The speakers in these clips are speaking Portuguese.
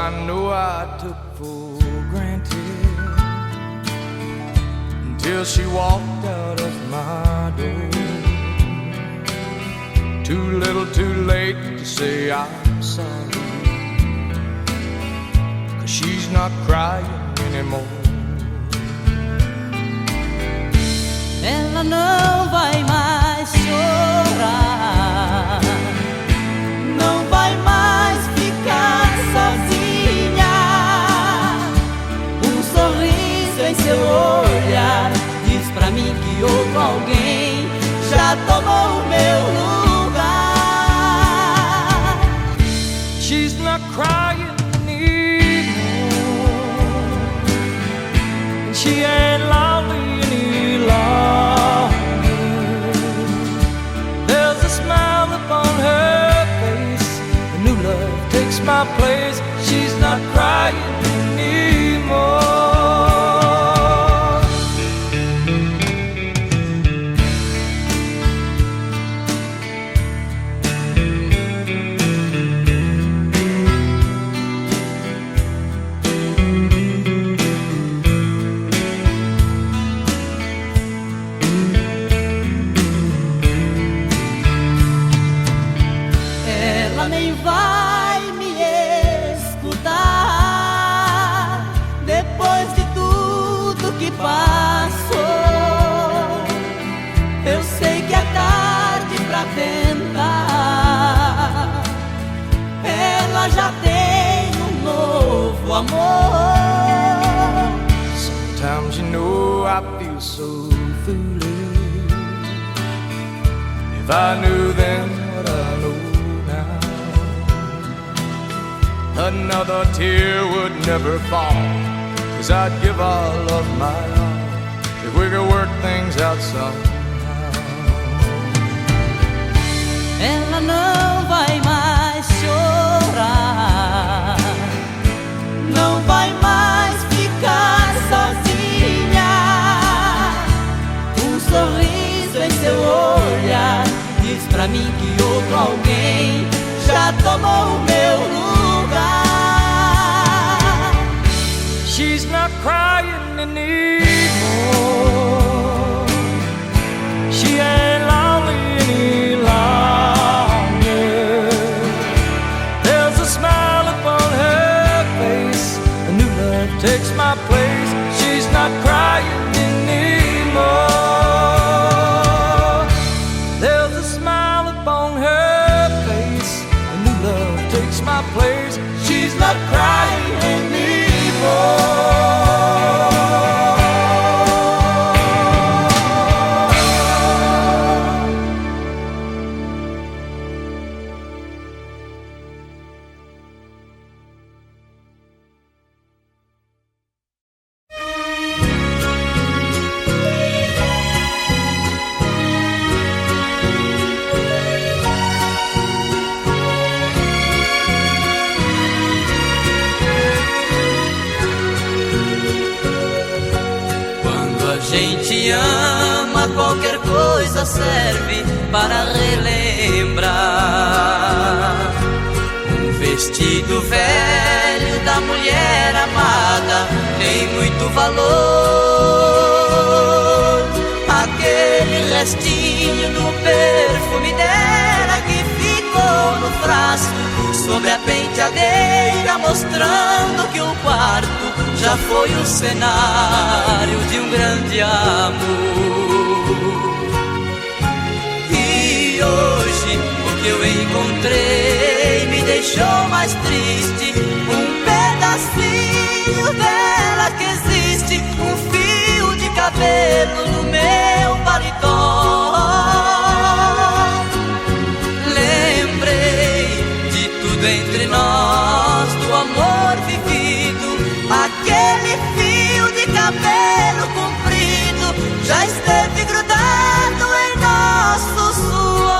I know I took for granted, until she walked out of my door. Too little too late to say I'm sorry, 'cause she's not crying anymore. Ela não vai mais chorar, não vai mais ficar sozinha. Um sorriso em seu olhar diz pra mim que outro alguém já tomou o meu lugar. She's not crying anymore, and she ain't lonely any longer. There's a smile upon her face, a new love takes my place. She's not crying anymore. Ela nem vai me escutar depois de tudo que passou. Eu sei que é tarde pra tentar. Ela já tem um novo amor. Sometimes you know I feel so foolish. If I knew then what I know now, another tear would never fall, 'cause I'd give all of my all if we could work things out somehow. Ela não vai mais chorar, não vai mais ficar sozinha. Um sorriso em seu olhar diz pra mim que outro alguém já tomou o meu lugar. She's not crying anymore, she ain't lonely any longer. There's a smile upon her face, a new love takes my place. She's not crying anymore. There's a smile upon her face, a new love takes my place. She's not crying anymore. A gente ama, qualquer coisa serve para relembrar. Um vestido velho da mulher amada tem muito valor. Aquele restinho do perfume dela que ficou no frasco sobre a penteadeira, mostrando que o quarto já foi o cenário de um grande amor. E hoje o que eu encontrei me deixou mais triste. Um pedacinho dela que existe, um fio de cabelo no meu paletó. Lembrei de tudo entre nós, do amor vivido. Aquele fio de cabelo comprido já esteve grudado em nosso suor.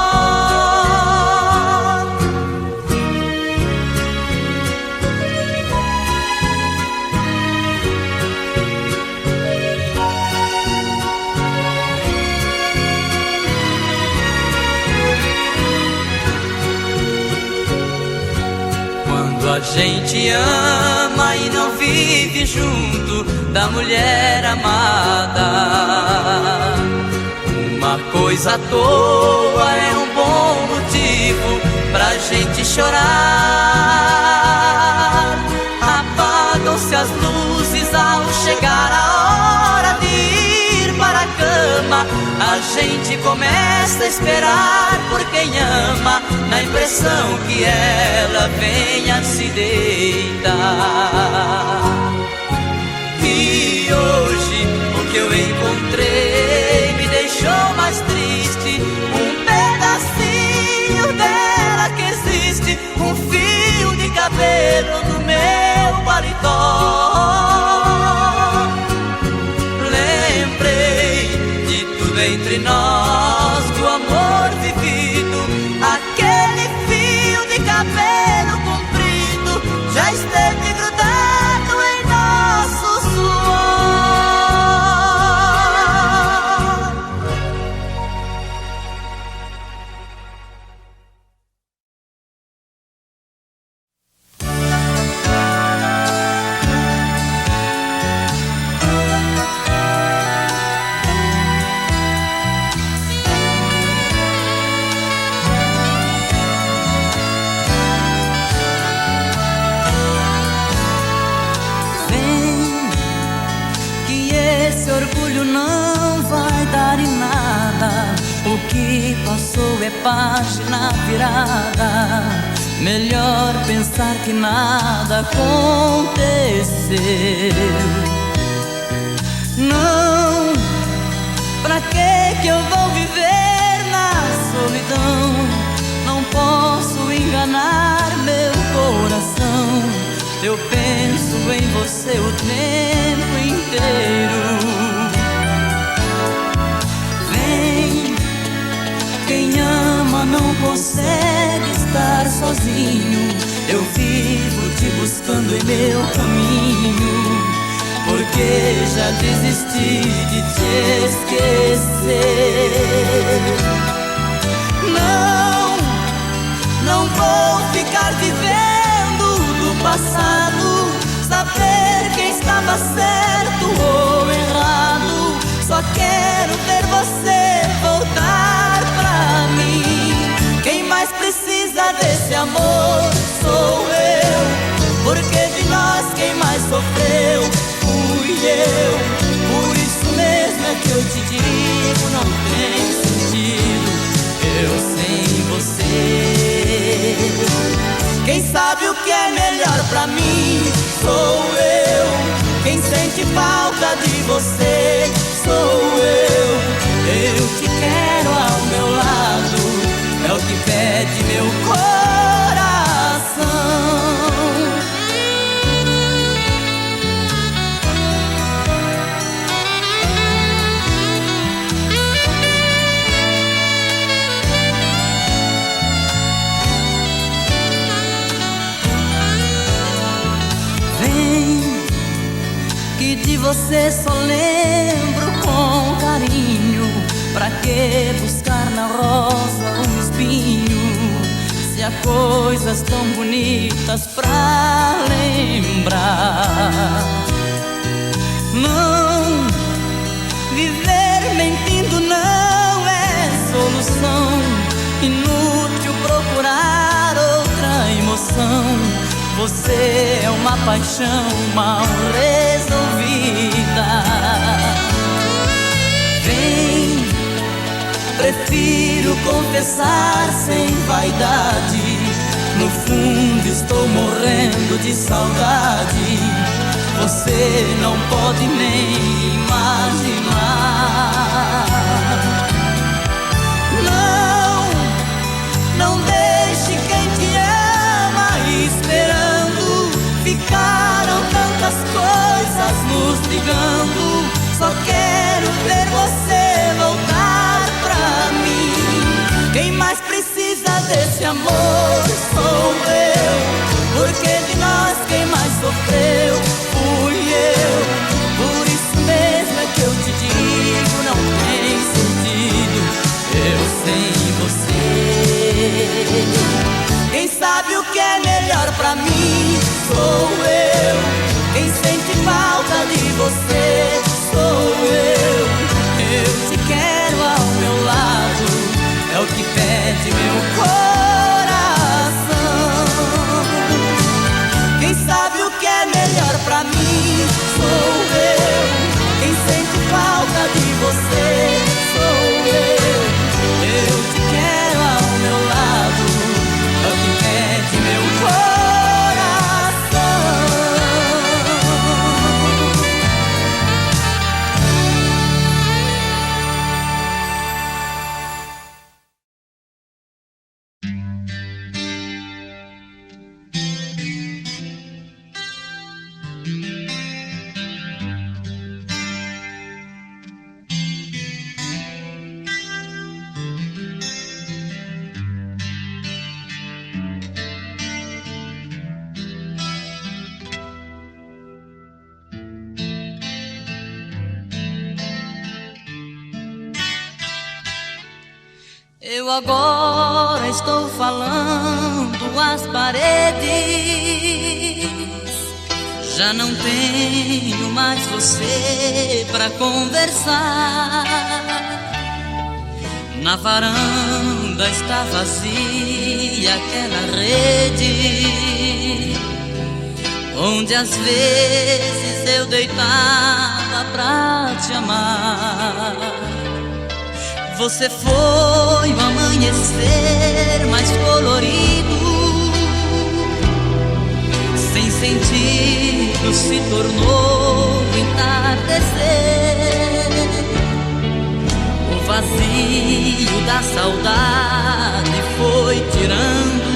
a gente ama e não vive junto da mulher amada. Uma coisa à toa é um bom motivo pra gente chorar. Apagam-se as luzes ao chegar a hora de ir para a cama. A gente começa a esperar por quem ama, na impressão que ela venha se deitar. E hoje o que eu encontrei me deixou mais triste. Um pedacinho dela que existe, um fio de cabelo no meu paletó. Lembrei de tudo entre nós, do amor vivido. Aquele fio de cabelo comprido já esteve grudado em nosso suor. Orgulho não vai dar em nada. O que passou é página virada. Melhor pensar que nada aconteceu. Não, pra que eu vou viver na solidão? Não posso enganar meu coração. Eu penso em você o tempo inteiro. Vem, quem ama não consegue estar sozinho. Eu vivo te buscando em meu caminho, porque já desisti de te esquecer. Não, não vou ficar vivendo do passado, saber quem estava certo ou errado. Só quero ver você voltar pra mim. Quem mais precisa desse amor sou eu, porque de nós quem mais sofreu fui eu. Por isso mesmo é que eu te digo, não tem sentido eu sem você. Quem sabe o que é melhor pra mim sou eu. Quem sente falta de você sou eu. Eu te quero ao meu lado, é o que pede meu coração. Que de você só lembro com carinho. Pra que buscar na rosa um espinho, se há coisas tão bonitas pra lembrar? Não, viver mentindo não é solução. Inútil procurar outra emoção. Você é uma paixão mal resolvida. Vem, prefiro confessar sem vaidade. No fundo estou morrendo de saudade. Você não pode nem imaginar. Não, não deixe quem te ama esperando. Ficaram tantas coisas nos ligando. Só quero ver você voltar pra mim. Quem mais precisa desse amor sou eu, porque de nós quem mais sofreu fui eu. Por isso mesmo é que eu te digo, não tem sentido eu sem você. Quem sabe o que é melhor pra mim sou eu. Quem sente falta de você sou eu. Eu te quero ao meu lado, é o que pede meu coração. Quem sabe o que é melhor pra mim sou eu. Quem sente falta de você sou eu. Eu te quero ao meu lado, é o que pede meu coração. Eu agora estou falando às paredes. Já não tenho mais você pra conversar. Na varanda está vazia aquela rede onde às vezes eu deitava pra te amar. Você foi o amanhecer mais colorido, sem sentido se tornou o entardecer. O vazio da saudade foi tirando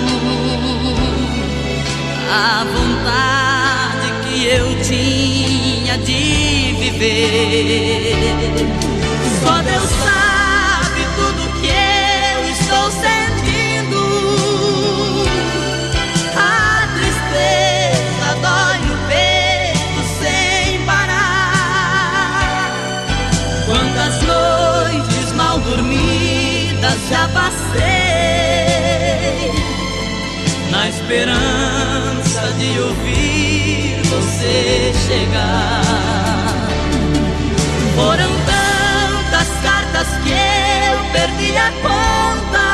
a vontade que eu tinha de viver. Só Deus sabe tudo que eu estou sentindo. A tristeza dói no peito sem parar. Quantas noites mal dormidas já passei na esperança de ouvir você chegar. Foram tantas cartas que eu perdi a conta,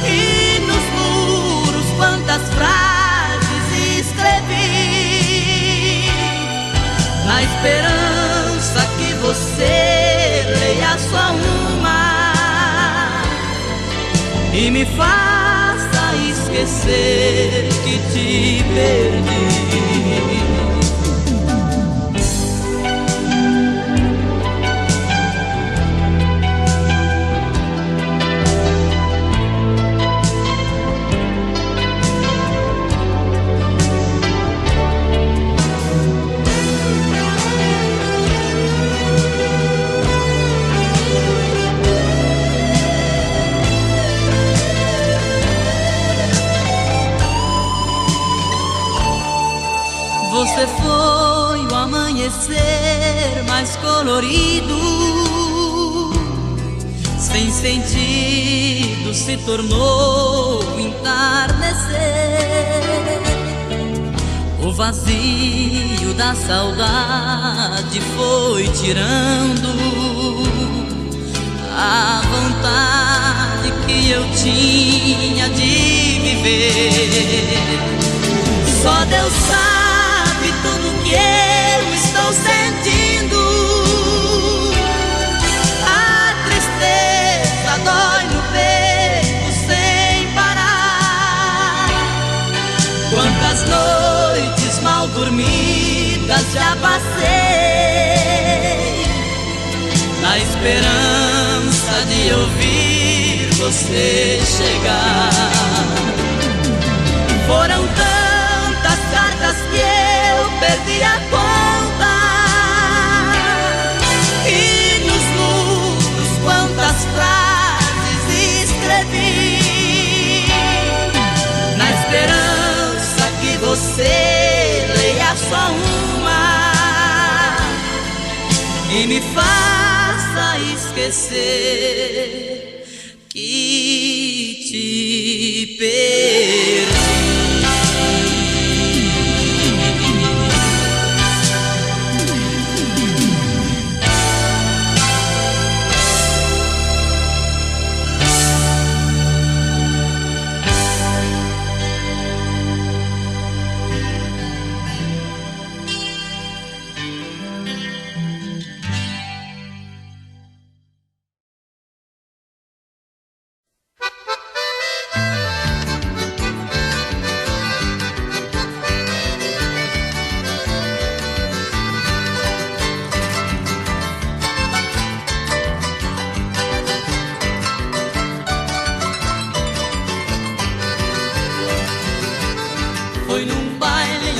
e nos muros quantas frases escrevi, na esperança que você leia só uma e me faça esquecer que te perdi. Você foi o amanhecer mais colorido, sem sentido se tornou o entardecer. O vazio da saudade foi tirando a vontade que eu tinha de viver. Só Deus sabe tudo que eu estou sentindo. A tristeza dói no peito sem parar. Quantas noites mal dormidas já passei na esperança de ouvir você chegar. Foram tantas cartas que eu perdi a conta, e nos muros quantas frases escrevi, na esperança que você leia só uma e me faça esquecer que te perdi.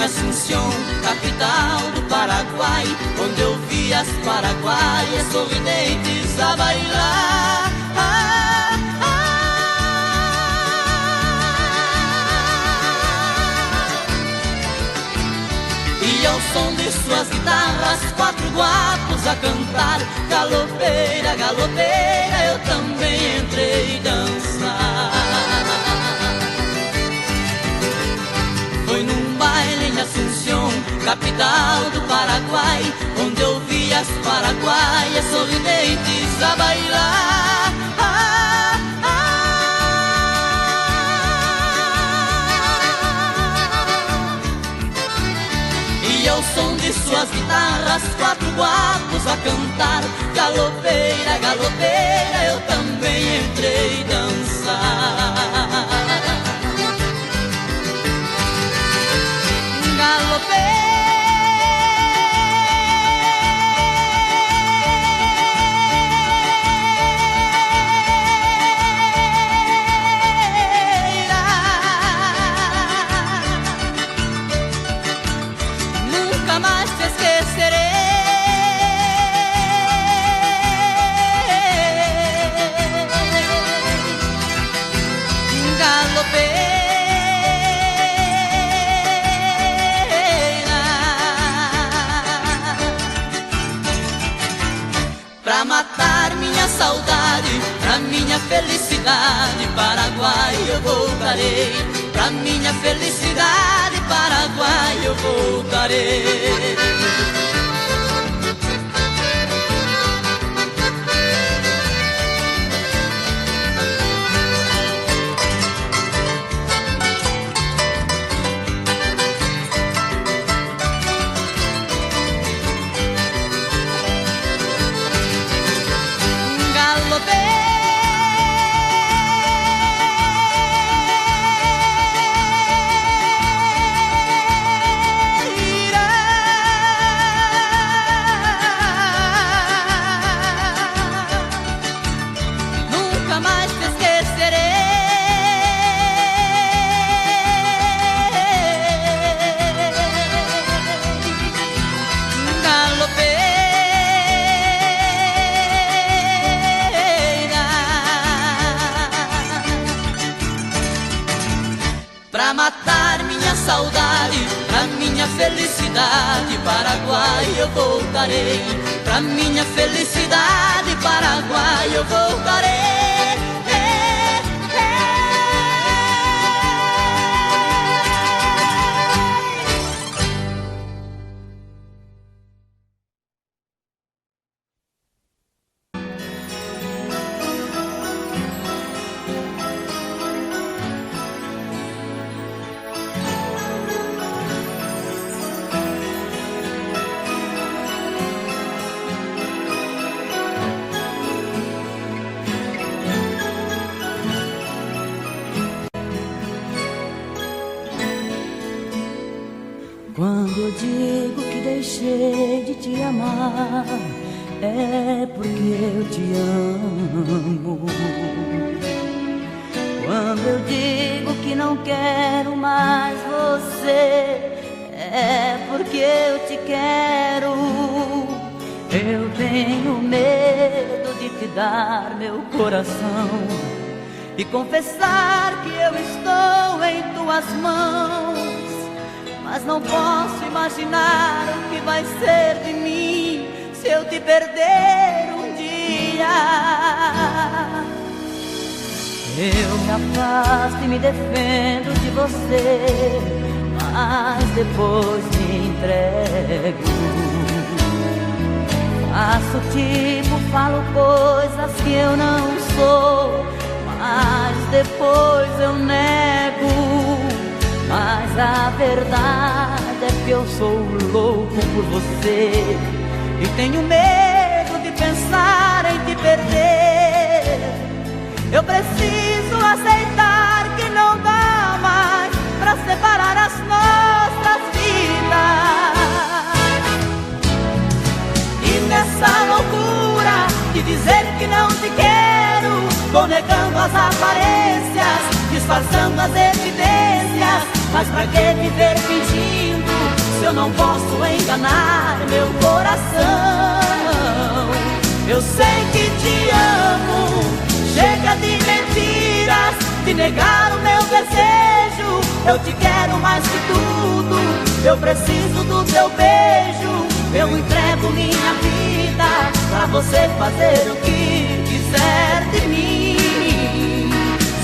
Asunción, capital do Paraguai, onde eu vi as paraguaias sorridentes a bailar. E ao som de suas guitarras, 4 guapos a cantar. Galopeira, galopeira, eu também entrei dançar. Foi num baile em Asunción, capital do Paraguai, onde eu vi as paraguaias sorridentes a bailar. E ao som de suas guitarras, 4 guapos a cantar. Galopeira, galopeira, eu também entrei dançar. Galopeira, nunca mais te esquecerei. Galopeira, pra matar minha saudade, pra minha felicidade, Paraguai eu voltarei. Pra minha felicidade, Paraguai eu voltarei. Pra matar minha saudade, pra minha felicidade, Paraguai eu voltarei. Pra minha felicidade, Paraguai eu voltarei. Quando eu digo que deixei de te amar, é porque eu te amo. Quando eu digo que não quero mais você, é porque eu te quero. Eu tenho medo de te dar meu coração e confessar que eu estou em tuas mãos. Mas não posso imaginar o que vai ser de mim se eu te perder um dia. Eu me afasto e me defendo de você, mas depois me entrego. Faço tipo, falo coisas que eu não sou, mas depois eu nego. Mas a verdade é que eu sou louco por você e tenho medo de pensar em te perder. Eu preciso aceitar que não dá mais pra separar as nossas vidas. E nessa loucura de dizer que não te quero, vou negando as aparências, disfarçando as evidências. Mas pra que viver fingindo se eu não posso enganar meu coração? Eu sei que te amo, chega de mentiras, de negar o meu desejo. Eu te quero mais que tudo, eu preciso do teu beijo. Eu entrego minha vida pra você fazer o que quiser de mim.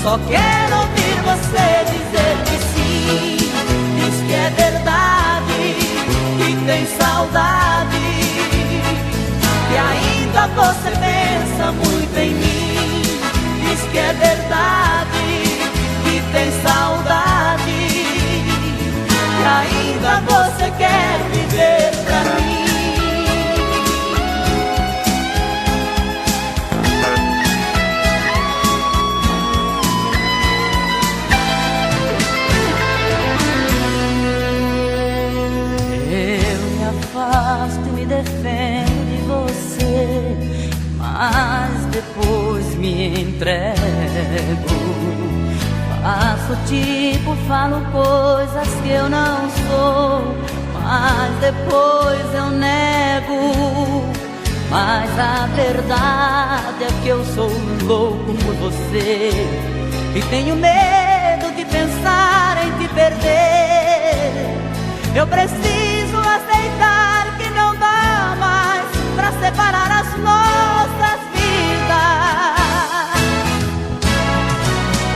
Só quero ouvir você dizer que sim. Diz que é verdade, que tem saudade, que ainda você pensa muito em mim. Diz que é verdade, que tem saudade, que ainda você quer viver pra mim. Afasto e me defendo de você, mas depois me entrego. Faço tipo, falo coisas que eu não sou, mas depois eu nego. Mas a verdade é que eu sou louco por você e tenho medo de pensar em te perder. Eu preciso aceitar que não dá mais pra separar as nossas vidas.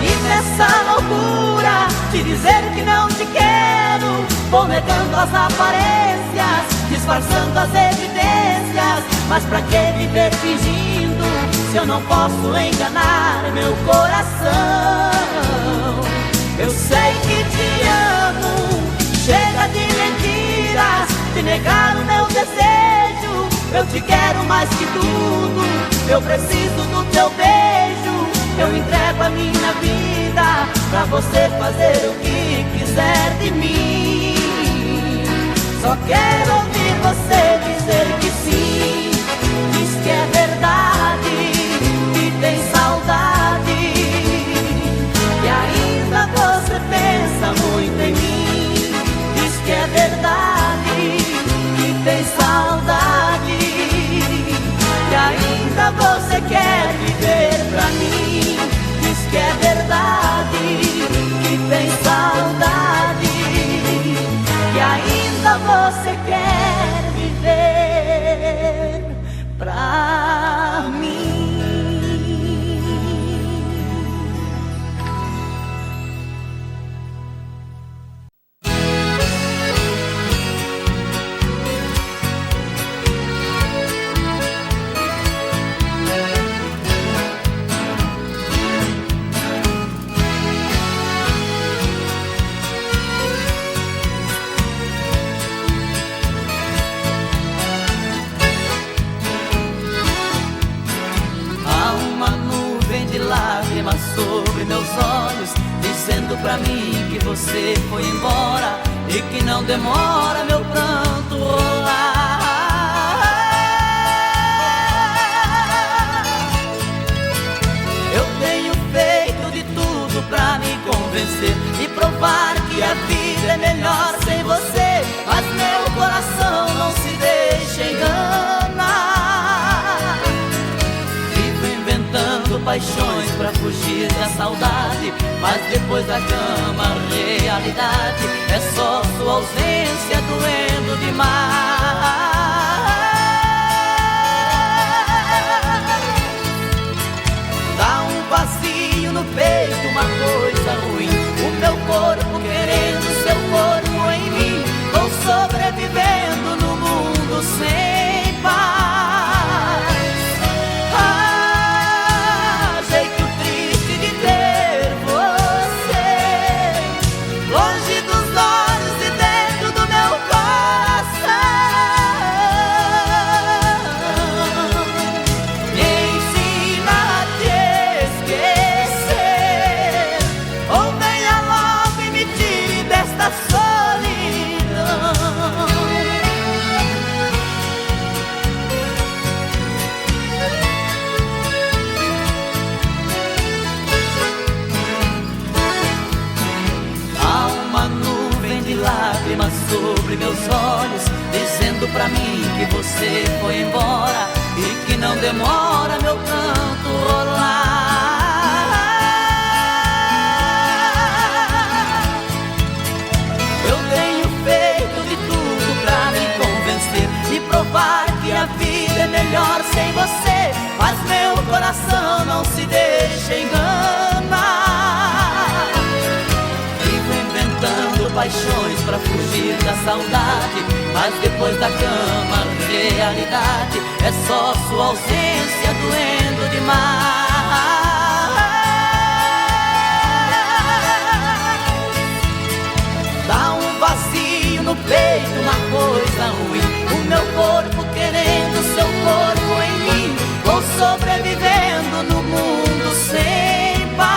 E nessa loucura de dizer que não te quero, vou negando as aparências, disfarçando as evidências. Mas pra que viver fingindo se eu não posso enganar meu coração? Eu sei que te amo, chega de mentiras, de negar o meu desejo. Eu te quero mais que tudo, eu preciso do teu beijo. Eu entrego a minha vida pra você fazer o que quiser de mim. Só quero ouvir você dizer que sim. Diz que é verdade, que tem saudade, que ainda você pensa muito em mim. Diz que é verdade, que tem saudade, que ainda você quer viver pra mim. Diz que é verdade, que tem saudade, que ainda você quer viver pra mim. Sobre meus olhos, dizendo pra mim que você foi embora e que não demora meu pranto rolar. Eu tenho feito de tudo pra me convencer e provar que a vida é melhor sem você, mas meu coração não se deixa enganar. Vivo inventando paixões pra fugir da saudade, mas depois da cama a realidade é só sua ausência doendo demais. Dá um vazio no peito, uma coisa ruim, o meu corpo querendo seu corpo em mim. Vou sobrevivendo no mundo sem paz. Jeito triste de ter você longe dos olhos e dentro do meu coração. Me ensina a te esquecer, lágrimas sobre meus olhos, dizendo pra mim que você foi embora e que não demora meu canto rolar. Eu tenho feito de tudo pra me convencer, me provar que a vida é melhor sem você, mas meu coração não se deixa enganar. Vivo inventando paixões pra fugir da saudade, mas depois da cama a realidade é só sua ausência doendo demais. Dá um vazio no peito, uma coisa ruim, o meu corpo querendo seu corpo em mim. Vou sobrevivendo no mundo sem paz.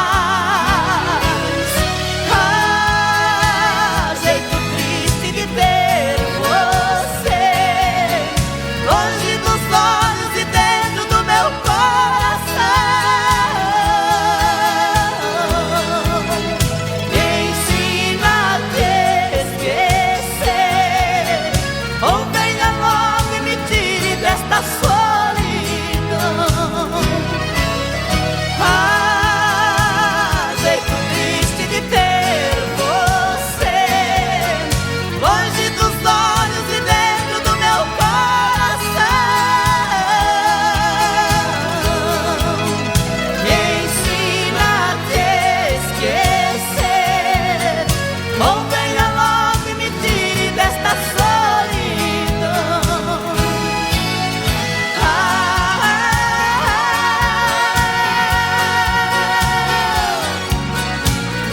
Ah, jeito triste de ter você longe dos olhos e dentro do meu coração. Me ensina a te esquecer, ou venha logo e me tire desta solidão. Ah, jeito triste de ter você longe dos olhos e dentro do meu coração. Me ensina a te esquecer, ou venha logo e me tire desta solidão.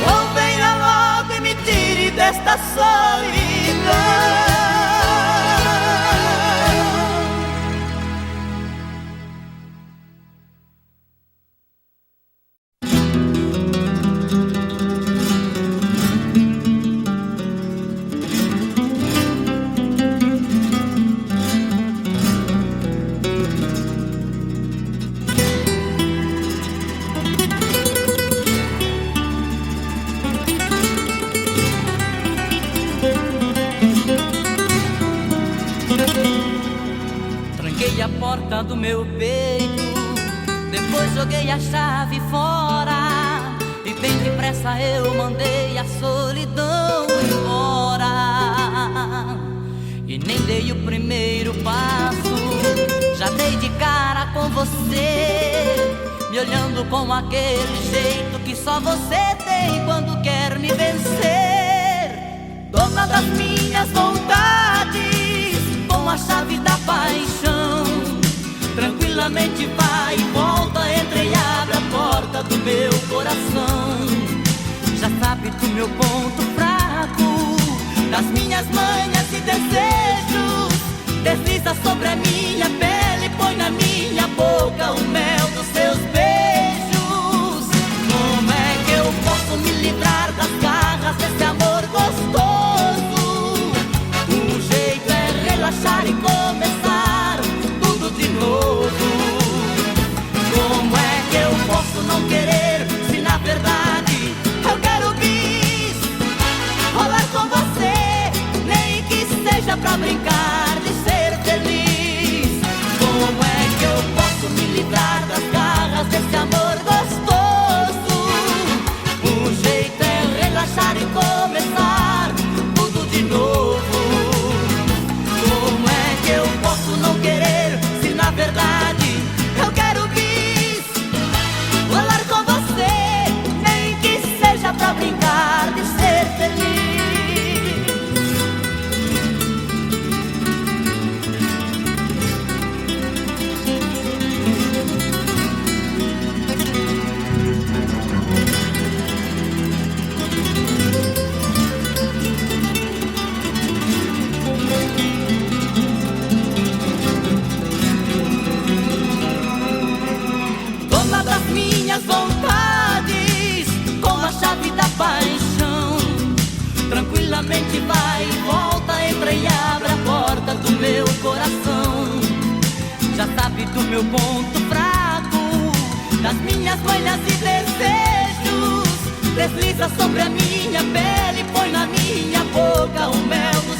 Ou venha logo e me tire desta solidão. Tranquei a porta do meu peito, depois joguei a chave fora, e bem depressa eu mandei a solidão embora. E nem dei o primeiro passo, já dei de cara com você, me olhando com aquele jeito que só você tem quando quer me vencer. Dona das minhas vontades, com a chave da paixão, tranquilamente vai e volta, entra e abre a porta do meu coração. Já sabe do meu ponto fraco, das minhas manhas e desejos, desliza sobre a minha pele, põe na minha boca o mel dos seus beijos. Como é que eu posso me livrar das garras desse amor gostoso? O jeito é relaxar e começar tudo de novo. Como é que eu posso não querer, se na verdade eu quero bis rolar com você, nem que seja pra brincar de ser feliz? Como é que eu posso me livrar das garras desse amor gostoso? O jeito é relaxar e começar tudo de novo. Como é que eu posso não querer, se na verdade eu quero bis rolar com você, nem que seja pra brincar de ser feliz? Dona das minhas vontades, com a chave da paixão, tranquilamente vai e volta, entra e abre a porta do meu coração. Já sabe do meu ponto fraco, das minhas manhas e desejos, desliza sobre a minha pele, põe na minha boca o mel do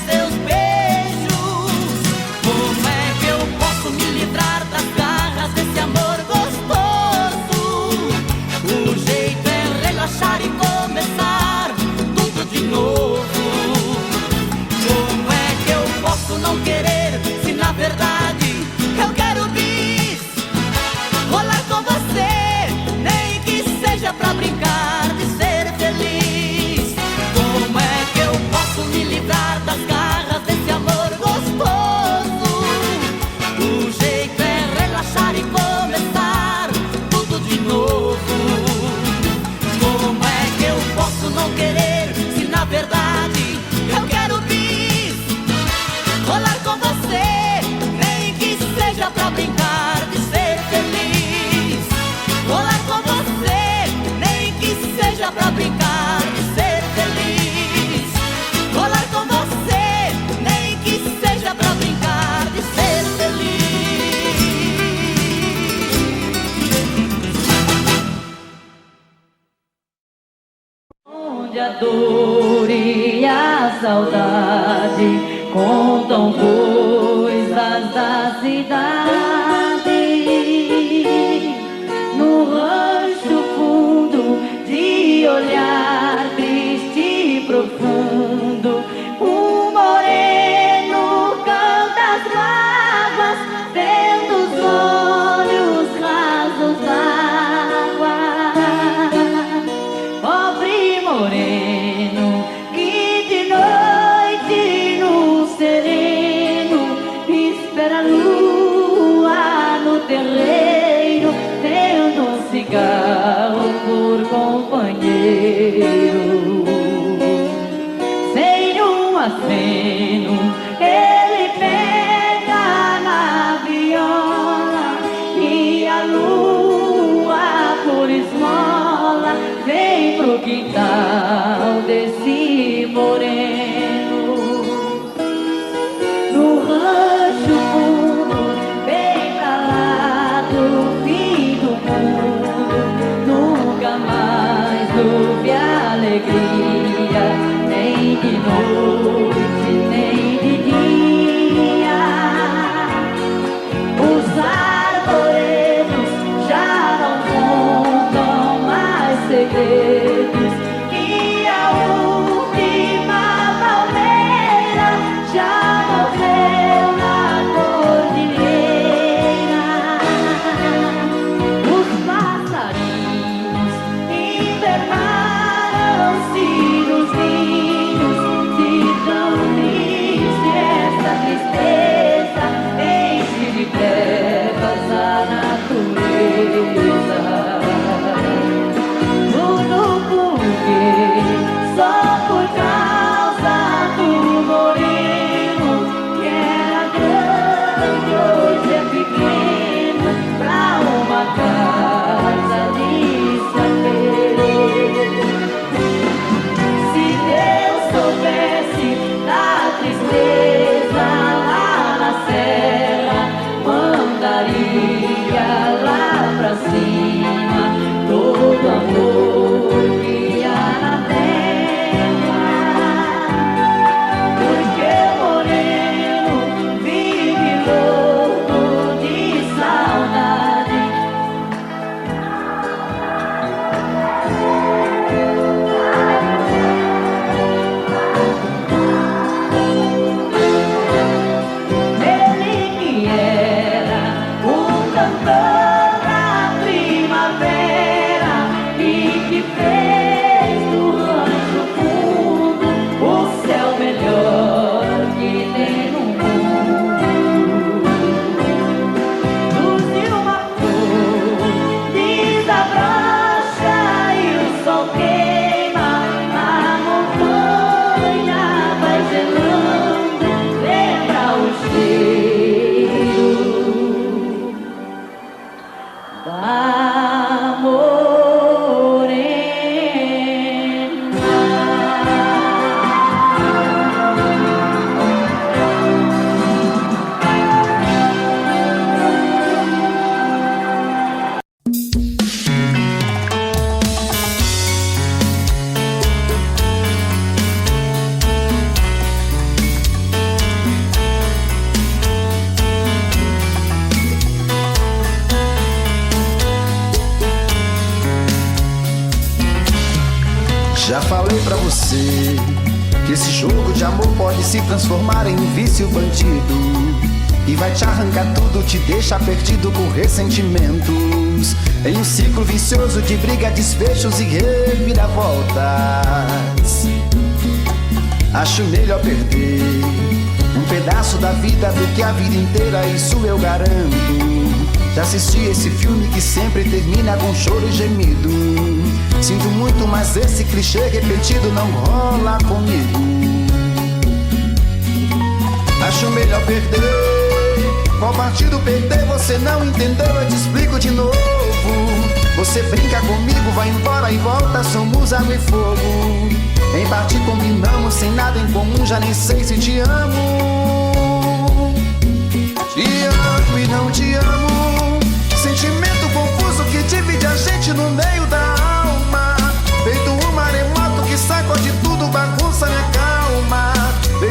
amor e a saudade contam coisas da cidade. No rancho fundo de olhar triste e profundo, um moreno canta as mágoas, vendo os olhos rasos d'água. Pobre moreno que de noite no sereno espera a lua no terreiro, tendo um cigarro por companheiro. Sem um aceno ele pega na viola e a lua por esmola vem pro quintal desse moreno. No rancho fundo, bem calado, fim do mundo, nunca mais houve alegria, nem de noite, nem de dia. Os arvoredos já não contam mais segredos, e a última palmeira já morreu na cordilheira. Os passarinhos invernaram-se nos ninhos, se tão triste essa tristeza enche de trevas a natureza. Tudo porque só por causa do moreno, que era grande, hoje é pequeno, pra uma casa de saber. Se Deus soubesse da tristeza lá na serra, mandaria lá pra cima todo amor que há na terra. Porque o moreno vive louco de saudade. Ele que era um cantor da primavera e que fez do rancho fundo o céu melhor que tem no mundo. Luziu uma flor, desabrocha e o sol queima, a montanha vai gelando, lembra o cheiro da Já falei pra você que esse jogo de amor pode se transformar em um vício bandido, e vai te arrancar tudo, te deixar perdido por ressentimentos, em um ciclo vicioso de briga, desfechos e reviravoltas. Acho melhor perder um pedaço da vida do que a vida inteira, isso eu garanto. Já assisti esse filme que sempre termina com choro e gemido. Sinto muito, mas esse clichê repetido não rola comigo. Acho melhor perder. Qual partido perder? Você não entendeu, eu te explico de novo. Você brinca comigo, vai embora e volta, somos água e fogo. Em parte combinamos, sem nada em comum, já nem sei se te amo. Te amo e não te amo. Sentimento confuso que divide a gente no meio da alma. Feito um maremoto que sacode tudo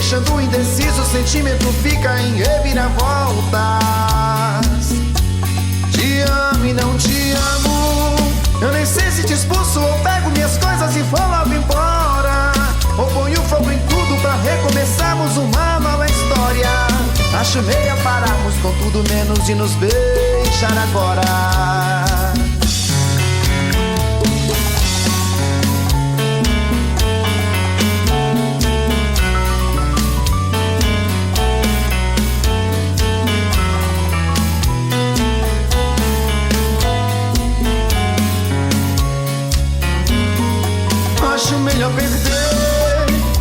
deixando indeciso, o sentimento fica em reviravoltas. Te amo e não te amo, eu nem sei se te expulso ou pego minhas coisas e vou logo embora, ou ponho fogo em tudo pra recomeçarmos uma nova história. Acho meio pararmos com tudo menos de nos beijar agora. Acho melhor perder.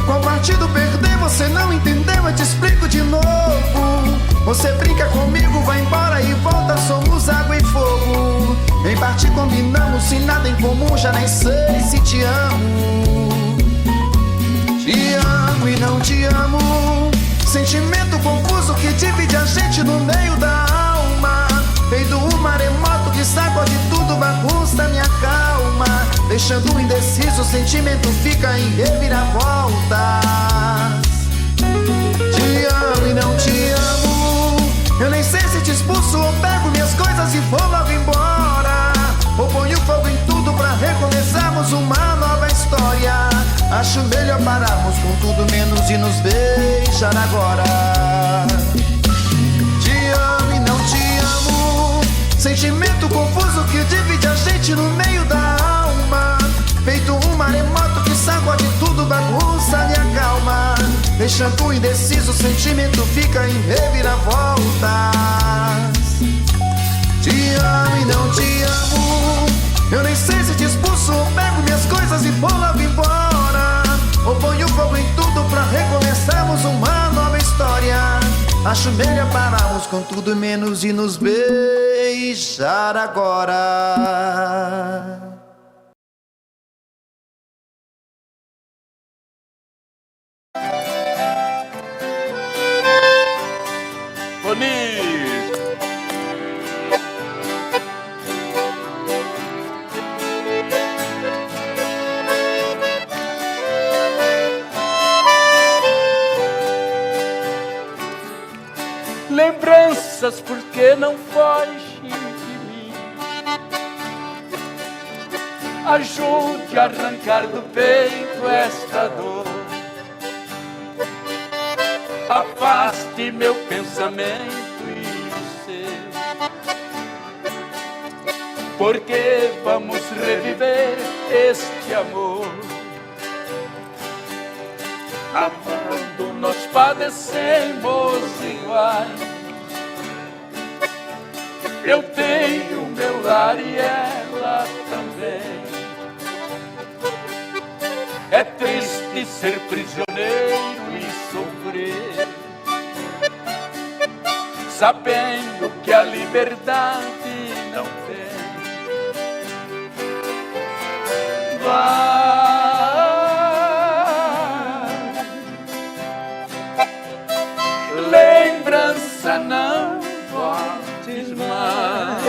Qual partido perder? Você não entendeu, eu te explico de novo. Você brinca comigo, vai embora e volta, somos água e fogo. Em parte combinamos, se nada em comum, já nem sei se te amo. Te amo e não te amo, sentimento confuso que divide a gente no meio da alma. Feito um maremoto que sacode tudo, bagunça minha calma, deixando indeciso, o sentimento fica em reviravoltas. Te amo e não te amo, eu nem sei se te expulso ou pego minhas coisas e vou logo embora, ou ponho fogo em tudo pra recomeçarmos uma nova história. Acho melhor pararmos com tudo menos de nos beijar agora. Te amo e não te amo, sentimento confuso que divide a gente no meio da alma. Feito um maremoto que sacode tudo, bagunça minha calma, deixando indeciso, o sentimento fica em reviravoltas. Te amo e não te amo, eu nem sei se te expulso ou pego minhas coisas e vou logo embora, ou ponho fogo em tudo pra recomeçarmos uma nova história. Acho melhor pararmos com tudo menos de nos beijar agora. Bonito. Lembranças, porque não foge de mim. Ajude a arrancar do peito esta dor. Afaste meu pensamento e o seu, porque vamos reviver este amor. Amando nós padecemos iguais. Eu tenho meu lar e ela também. É triste ser prisioneiro e sofrer, sabendo que a liberdade não tem. Vai, lembrança, não voltes mais,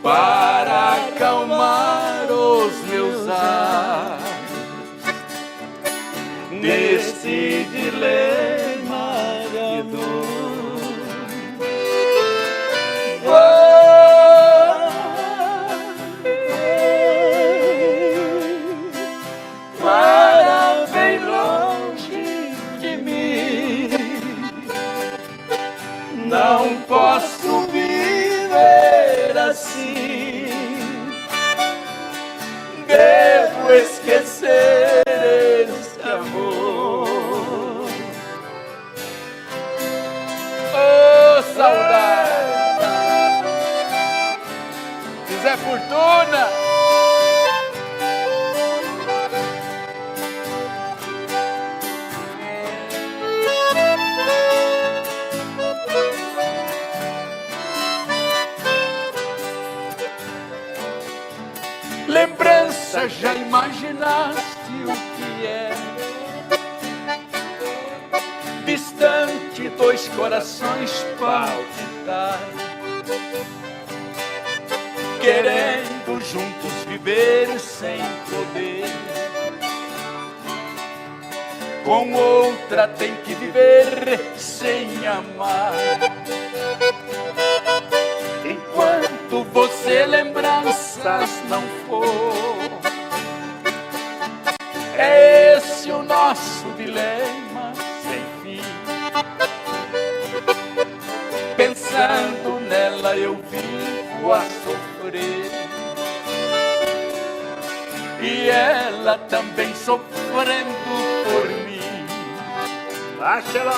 para acalmar os meus ares neste dilema de dor. Para bem longe de mim, não posso viver assim. Devo esquecer este amor. Oh, saudade! Zé Fortuna! Lembrança, já imaginaste o que é? Distante, dois corações palpitar, querendo juntos viver sem poder. com outra tem que viver sem amar. Enquanto você lembranças não for, é esse o nosso dilema sem fim. Pensando nela eu vivo a sofrer, e ela também sofrendo por mim. Baixa lá.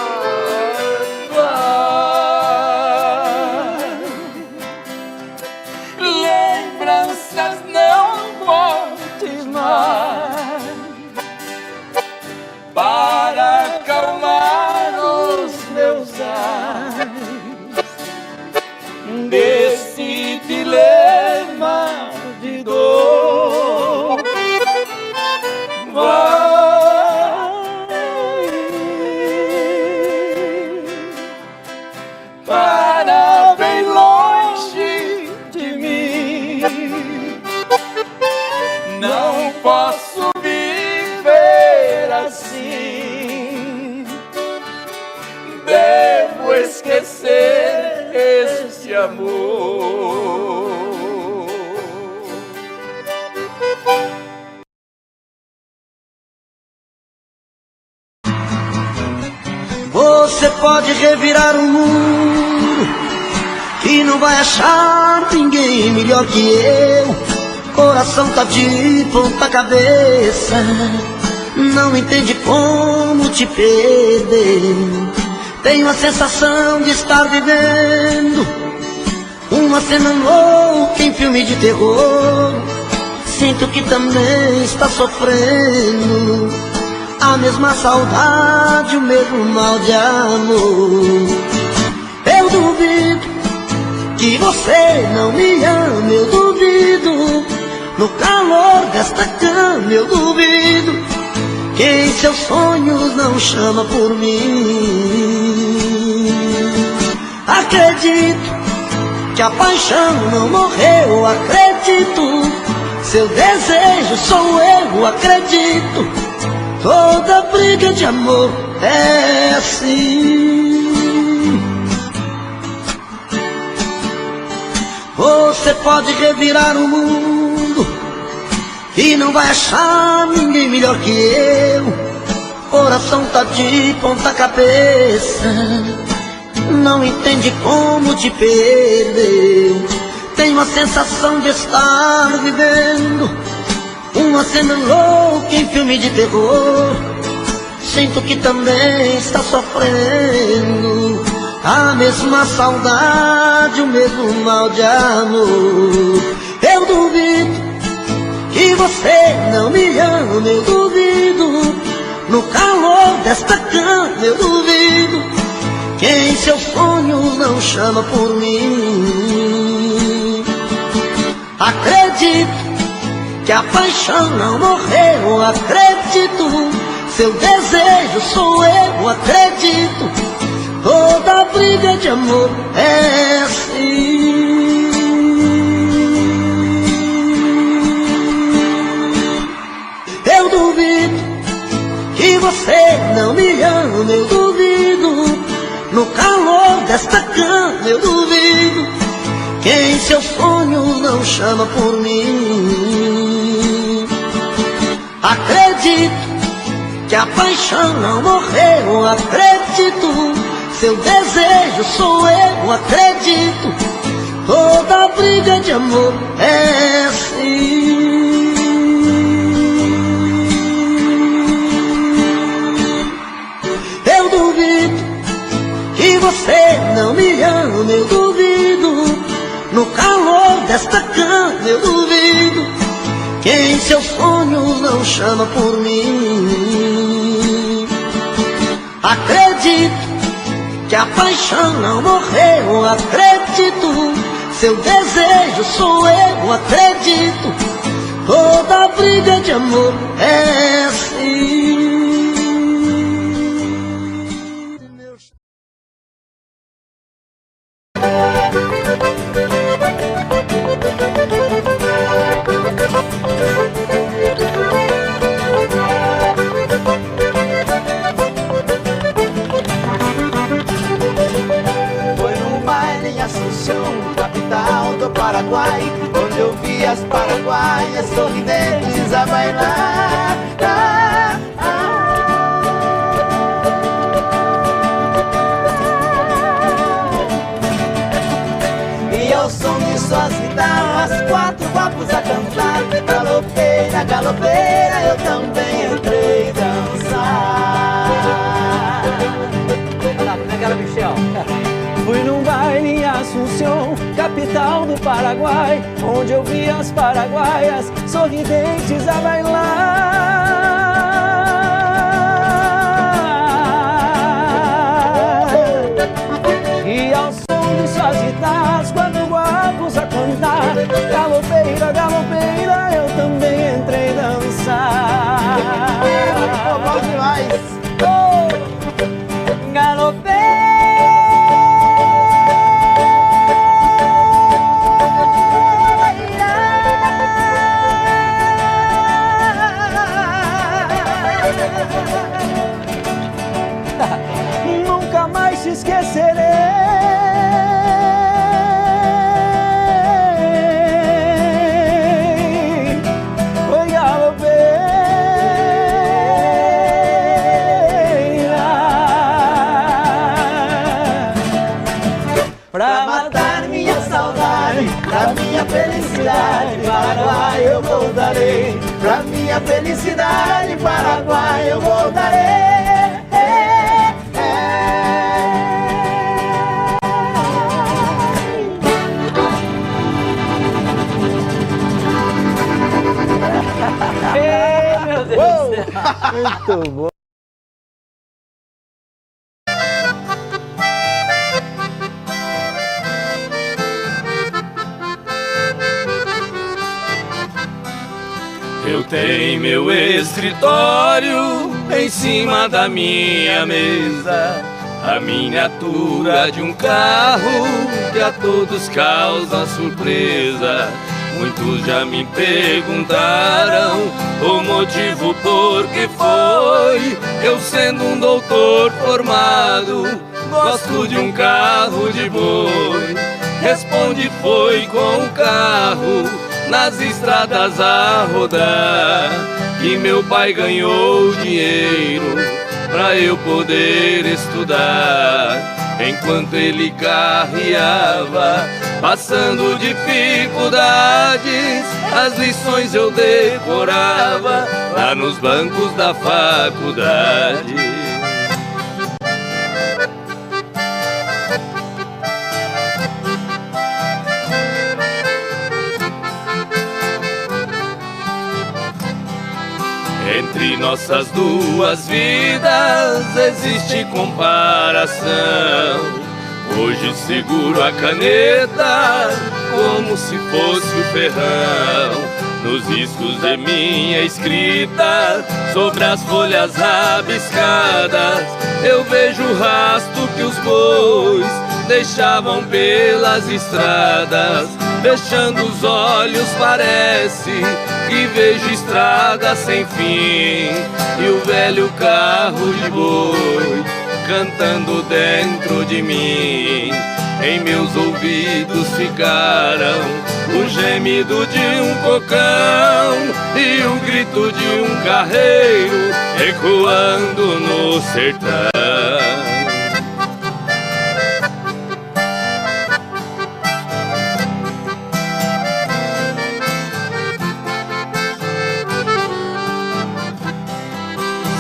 Lembranças não voltes mais, para acalmar os meus ais desse dilema de dor. Para bem longe de mim, não posso viver assim. Devo esquecer este amor. Você pode revirar o mundo e não vai achar ninguém melhor que eu. Coração tá de ponta cabeça, não entende como te perder. Tenho a sensação de estar vivendo uma cena louca em filme de terror. Sinto que também está sofrendo a mesma saudade, o mesmo mal de amor. Eu duvido que você não me ama, eu duvido. No calor desta cama eu duvido que em seus sonhos não chama por mim. Acredito que a paixão não morreu, acredito. Seu desejo sou eu, acredito. Toda briga de amor é assim. Você pode revirar o mundo e não vai achar ninguém melhor que eu. Coração tá de ponta cabeça, não entende como te perder. Tenho a sensação de estar vivendo uma cena louca em filme de terror. Sinto que também está sofrendo a mesma saudade, o mesmo mal de amor. Eu duvido que você não me ama, eu duvido. No calor desta cama eu duvido que em seus sonhos não chama por mim. Acredito que a paixão não morreu, acredito. Seu desejo sou eu, acredito. Toda briga de amor é assim. Eu duvido que você não me ama, eu duvido. No calor desta cama eu duvido que em seus sonhos não chama por mim. Acredito que a paixão não morreu, acredito. Seu desejo sou eu, acredito. Toda briga de amor é assim. Eu duvido que você não me ama, eu duvido. No calor desta cama eu duvido que em seus sonhos não chama por mim. Acredito que a paixão não morreu, acredito. Seu desejo sou eu, acredito. Toda briga de amor é assim. velhas sorridentes a bailar. E ao som de suas guitarras, 4 guapos a cantar. Galopeira, galopeira, eu também entrei dançar. Olha lá, como é que era, Michel? Fui num baile em Assunção, capital do Paraguai, onde eu vi as paraguaias sorridentes a bailar. E ao som de suas guitarras, 4 guapos a cantar. Galopeira, galopeira, eu também entrei dançar. Bom demais. Oh, galopeira. Nunca mais te esquecerei. Oi, galopeira. Pra matar minha saudade, pra minha felicidade, Paraguai eu voltarei. Pra minha felicidade, Paraguai eu voltarei. Ei, meu Deus do céu. Muito bom. Eu tenho meu escritório em cima da minha mesa, a miniatura de um carro que a todos causa surpresa. Muitos já me perguntaram o motivo por que foi. Eu sendo um doutor formado, gosto de um carro de boi. Responde foi com o carro nas estradas a rodar, que meu pai ganhou dinheiro pra eu poder estudar. Enquanto ele carreava, passando dificuldades, as lições eu decorava lá nos bancos da faculdade. Entre nossas duas vidas existe comparação. Hoje seguro a caneta como se fosse o ferrão. Nos riscos de minha escrita, sobre as folhas rabiscadas, eu vejo o rastro que os bois deixavam pelas estradas. Fechando os olhos parece que vejo estrada sem fim, e o velho carro de boi cantando dentro de mim. Em meus ouvidos ficaram o gemido de um cocão e o grito de um carreiro ecoando no sertão.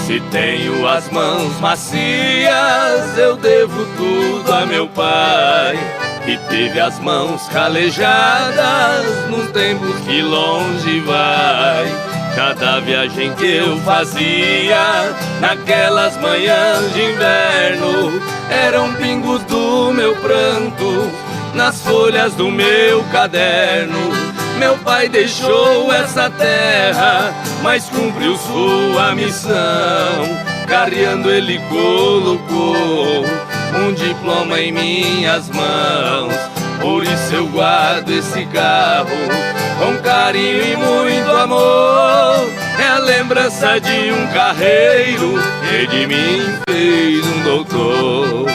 Se tenho as mãos macias, eu devo tudo a meu pai, que teve as mãos calejadas num tempo que longe vai. Cada viagem que eu fazia, naquelas manhãs de inverno, eram pingos do meu pranto nas folhas do meu caderno. Meu pai deixou essa terra, mas cumpriu sua missão. Carreando ele colocou um diploma em minhas mãos. Por isso eu guardo esse carro com carinho e muito amor. É a lembrança de um carreiro que de mim fez um doutor.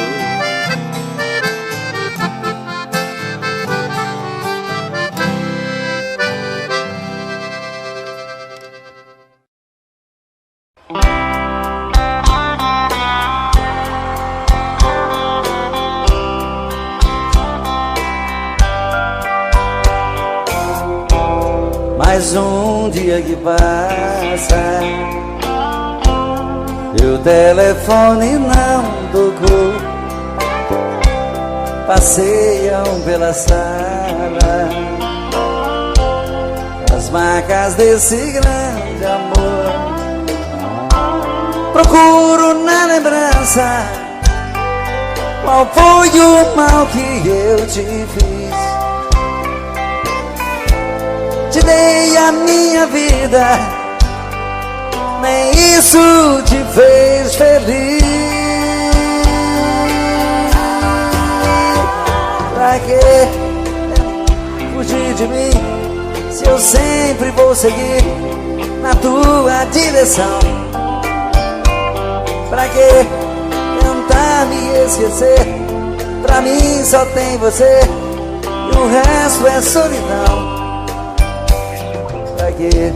Mais um dia que passa e o telefone não tocou. Passeiam pela sala as marcas desse grande amor. Procuro na lembrança qual foi o mal que eu te fiz. Te dei a minha vida, nem isso te fez feliz. Pra que fugir de mim, se eu sempre vou seguir na tua direção? Pra que tentar me esquecer? Pra mim só tem você e o resto é solidão. Pra que?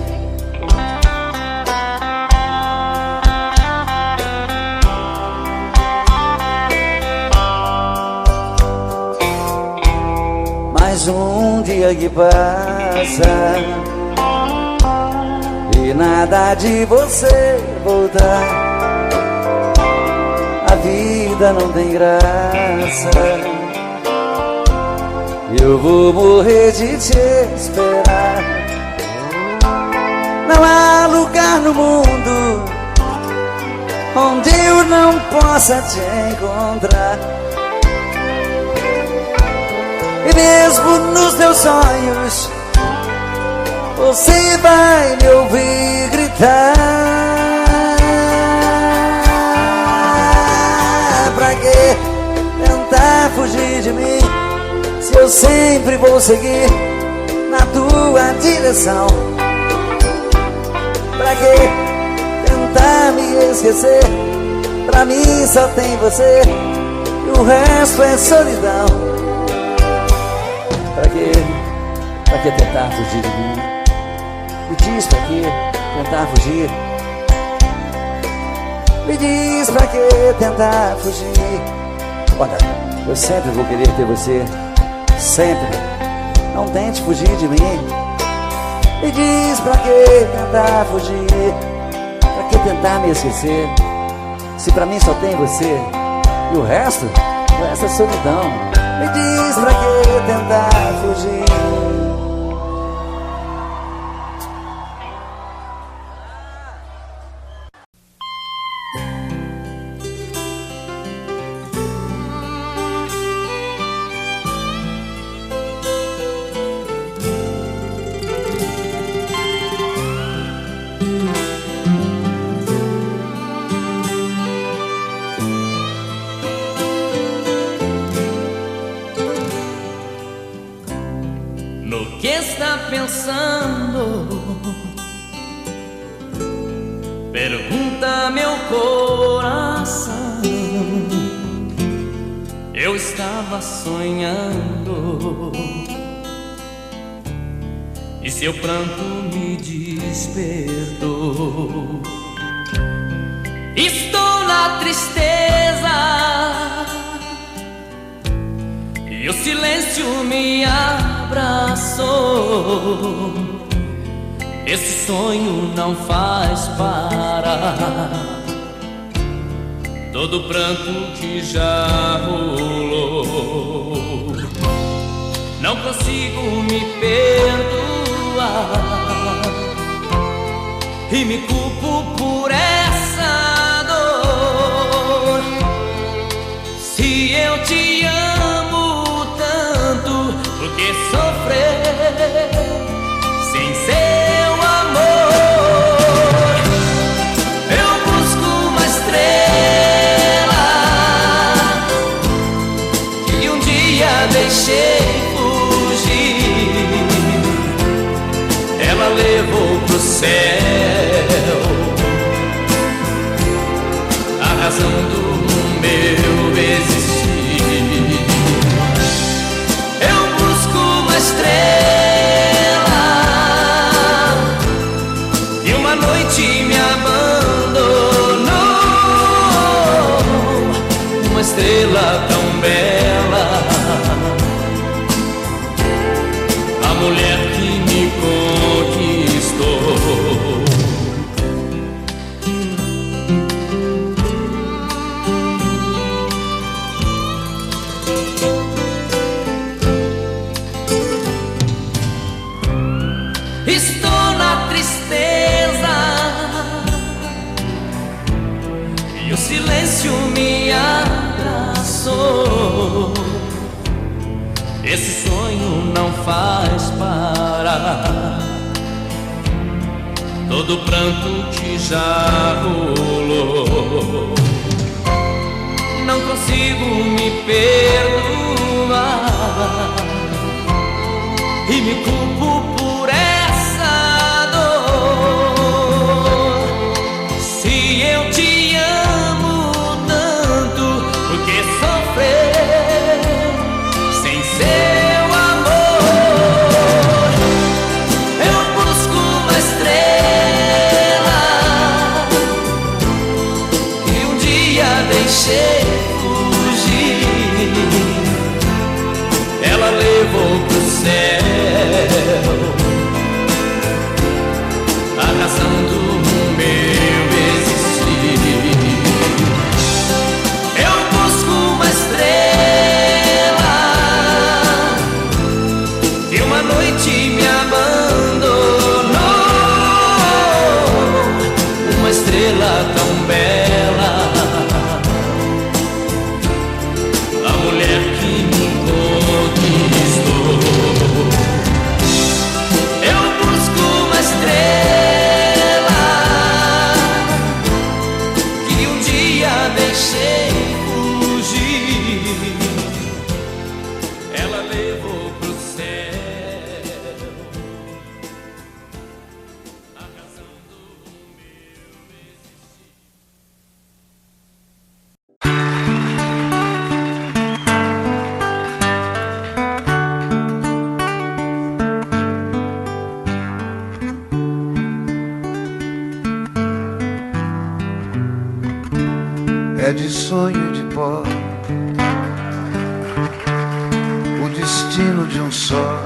Mais um dia que passa e nada de você voltar. A vida não tem graça, eu vou morrer de te esperar. Não há lugar no mundo onde eu não possa te encontrar. E mesmo nos teus sonhos você vai me ouvir gritar. Pra que tentar fugir de mim, se eu sempre vou seguir na tua direção? Pra que tentar me esquecer? Pra mim só tem você e o resto é solidão. Pra que tentar fugir de mim? Me diz pra que tentar fugir. Me diz pra que tentar fugir. Olha, eu sempre vou querer ter você, sempre. Não tente fugir de mim. Me diz pra que tentar fugir. Pra que tentar me esquecer, se pra mim só tem você e o resto é solidão. Me diz pra que tentar fugir. Que está pensando? Pergunta meu coração. Eu estava sonhando e seu pranto me despertou. Estou na tristeza e o silêncio me abraçou. Esse sonho não faz parar todo o pranto que já rolou. Não consigo me perdoar e me culpo por essa dor. Se eu te amo tanto, por que sofrer sem seu amor? Eu busco uma estrela que um dia deixei fugir. Ela levou pro céu a razão do meu existir. Eu busco uma estrela e uma noite me abandonou. Uma estrela tão bela, a mulher que me conquistou. e o silêncio me abraçou. Esse sonho não faz parar todo o pranto que já rolou. Não consigo me perdoar e me culpo por essa dor. Se eu te amo tanto, por que sofrer sem seu amor? Eu busco uma estrela que um dia deixei fugir. Ela levou pro céu a razão do meu existir. Eu busco uma estrela que uma noite me abandonou. Uma estrela tão bela, a mulher que me conquistou. Eu busco uma estrela que um dia deixei fugir. Ela levou pro céu a razão do meu existir. É de sonho de pó o destino de um só,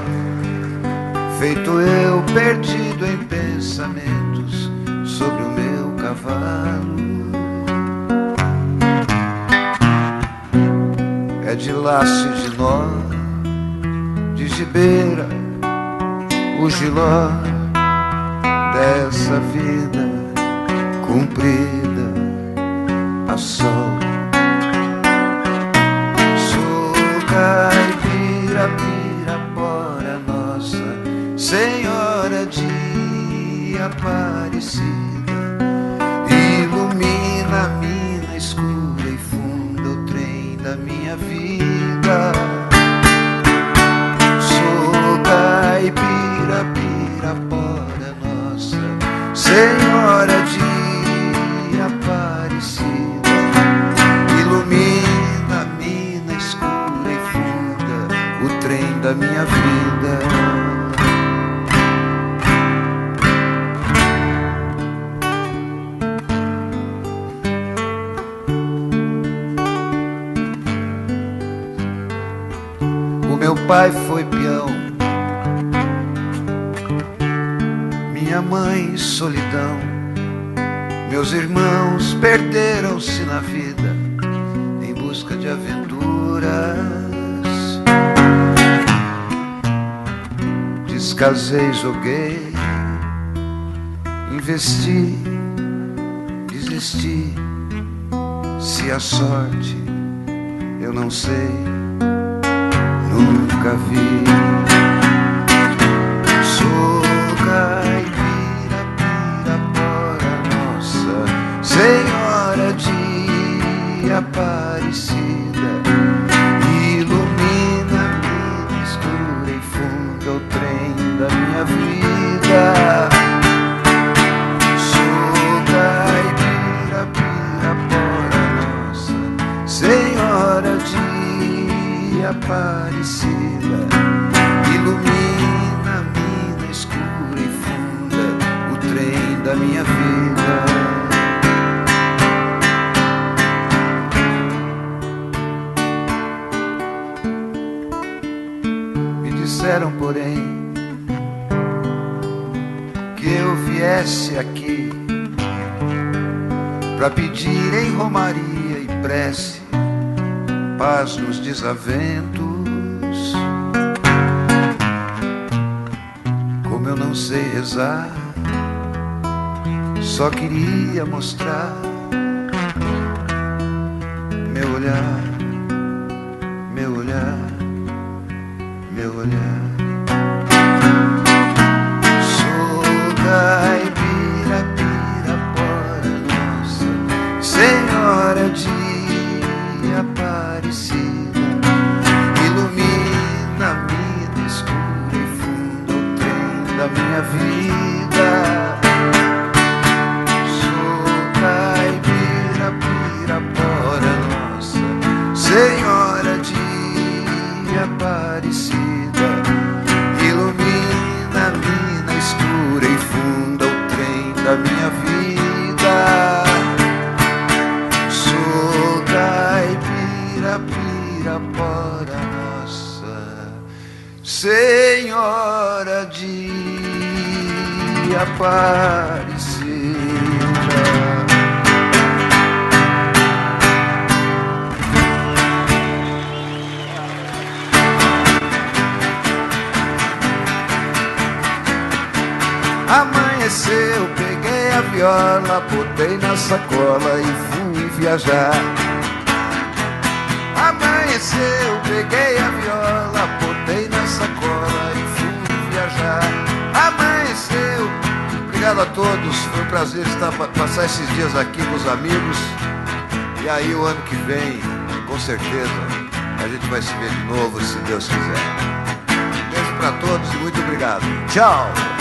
feito eu perdido em pensamentos sobre o meu cavalo. É de laço e de nó, de gibeira, o giló dessa vida cumprida a sol. Sou caipira, pirapora, Nossa Senhora de Aparecida, ilumina a mina escura e funda o trem da minha vida. Sou caipira, pirapora, Nossa Senhora de Aparecida, ilumina a mina escura e funda o trem da minha vida. O meu pai foi peão, minha mãe solidão. Meus irmãos perderam-se na vida em busca de aventuras. Descasei, joguei, investi, desisti. Se a sorte eu não sei, nunca vi. Sou caipira, pirapora, Nossa Senhora de Aparecida, ilumina a mina escura e funda o trem da minha vida. Sou caipira, pirapora, Nossa Senhora de Aparecida, ilumina a mina escura e funda o trem da minha vida. Me disseram, porém, que eu viesse aqui pra pedir em romaria e prece paz nos desaventos. Como eu não sei rezar, só queria mostrar meu olhar, meu olhar, meu olhar. Sou caipira, Pirapora, nossa Senhora de Aparecida, ilumina a vida escura e funda o trem da minha vida. Sou caipira, Pirapora, nossa Senhora de Aparecida, ilumina a mina escura e funda o trem da minha vida. Sou caipira, Pirapora, nossa Senhora de Aparecida. Amanheceu, peguei a viola, botei na sacola e fui viajar. Amanheceu, peguei a viola, botei na sacola e fui viajar. Amanheceu. Obrigado a todos, foi um prazer passar esses dias aqui com os amigos. E aí o ano que vem, com certeza, a gente vai se ver de novo, se Deus quiser. Beijo pra todos e muito obrigado. Tchau!